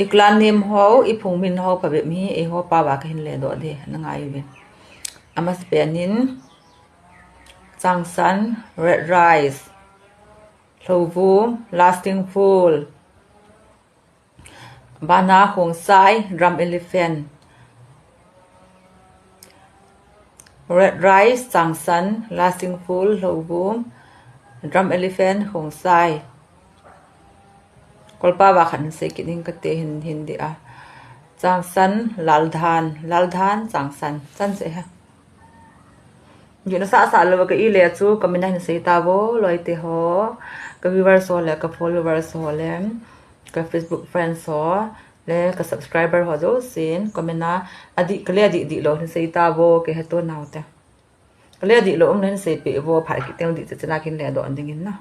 iklan nim ho I phung min ho pa be mi e ho pa wa ka hin le do de na ngai ve amas penin changsan red rice Hlovum lasting full bana khong sai drum elephant red rice changsan lasting full Hlovum drum elephant khong sai kolpa wa khan se kining ka te hin di a changsan laldhan changsan san se ha yun sa lo ka I le chu comment hin se ta bo loi te ho ka viewers ho le ka followers ho le ka Facebook friends ho le ka subscriber ho jo sin comment na adi kle di lo hin se ta bo ke ha to naw te kle di lo om len se pe bo phar ki te di chana kin le do anding in na